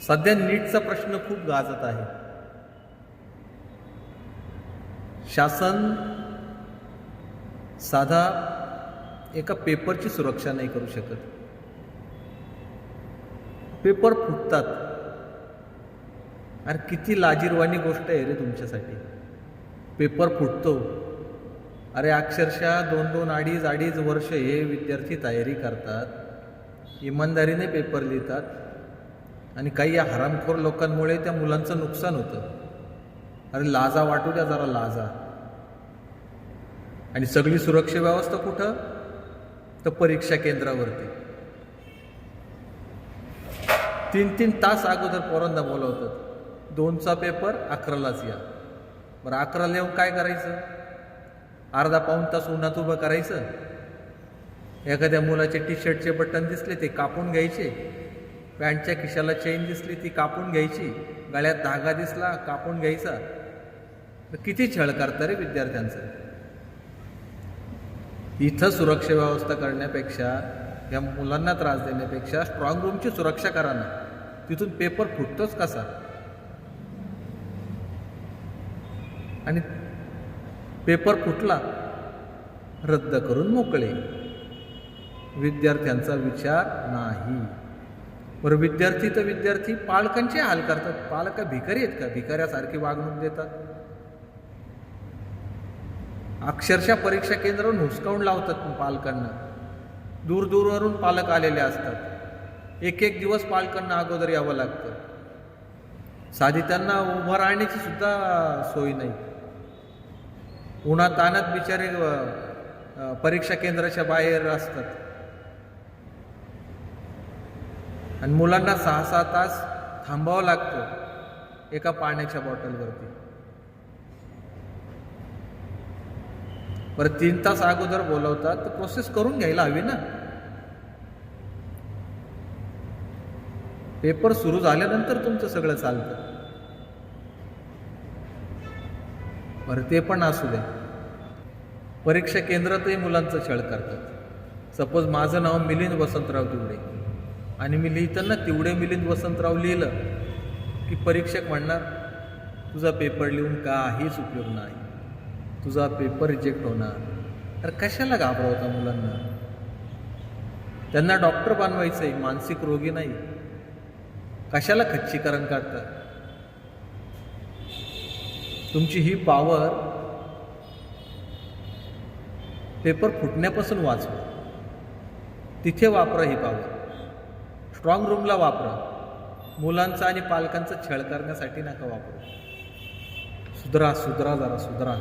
सध्या नीटचा प्रश्न खूप गाजत आहे. शासन साधा एका पेपरची सुरक्षा नाही करू शकत. पेपर फुटतात. अरे किती लाजिरवाणी गोष्ट आहे रे तुमच्यासाठी. पेपर फुटतो. अरे अक्षरशः 2-2, अडीच वर्ष हे विद्यार्थी तयारी करतात, इमानदारीने पेपर लिहितात आणि काही या हरामखोर लोकांमुळे त्या मुलांचं नुकसान होतं. अरे लाजा वाटू द्या जरा, लाजा. आणि सगळी सुरक्षा व्यवस्था कुठं? तर परीक्षा केंद्रावरती. 3-3 तास अगोदर पोरांना बोलवतात. 2चा पेपर 11लाच या. बरं 11ला येऊन काय करायचं? अर्धा-पाऊण तास उन्हात उभं करायचं. एखाद्या मुलाचे टी-शर्टचे बटन दिसले ते कापून घ्यायचे, पॅन्टच्या खिशाला चेन दिसली ती कापून घ्यायची, गळ्यात धागा दिसला कापून घ्यायचा. किती छळ करता रे विद्यार्थ्यांचं. इथं सुरक्षा व्यवस्था करण्यापेक्षा, या मुलांना त्रास देण्यापेक्षा स्ट्रॉंग रूमची सुरक्षा करा ना. तिथून पेपर फुटतोच कसा. आणि पेपर फुटला रद्द करून मोकळे. विद्यार्थ्यांचा विचार नाही. बरं विद्यार्थी तर विद्यार्थी, पालकांचे हाल करतात. पालक भिकारी आहेत का? भिकाऱ्यासारखी वागणूक देतात. अक्षरशः परीक्षा केंद्रावरून हुसकावून लावतात पालकांना. दूरवरून पालक आलेले असतात. एक दिवस पालकांना अगोदर यावं लागतं. साधी त्यांना उभं राहण्याची सुद्धा सोय नाही. उन्हातान्हात बिचारे परीक्षा केंद्राच्या बाहेर असतात. आणि मुलांना 6-6 तास थांबावं लागतं एका पाण्याच्या बॉटलवरती. बरं 3 तास अगोदर बोलवतात तर प्रोसेस करून घ्यायला हवी ना. पेपर सुरू झाल्यानंतर तुमचं सगळं चालतं. बरं ते पण असू द्या. परीक्षा केंद्रातही मुलांचं छळ करतात. सपोज माझं नाव मिलिंद वसंतराव तिवडे आणि मी लिहिताना तिवडे मिलिंद वसंतराव लिहिलं की परीक्षक म्हणणार तुझा पेपर लिहून काहीच उपयोग नाही, तुझा पेपर रिजेक्ट होणार. तर कशाला घाबरवता मुलांना? त्यांना डॉक्टर बनवायचं आहे, मानसिक रोगी नाही. कशाला खच्चीकरण करता? तुमची ही पॉवर पेपर फुटण्यापासून वाचवा. तिथे वापरा ही पॉवर. स्ट्रॉंग रूमला वापरा. मुलांचा आणि पालकांचा छळ करण्यासाठी नका वापरू. सुधरा जरा, सुधरा.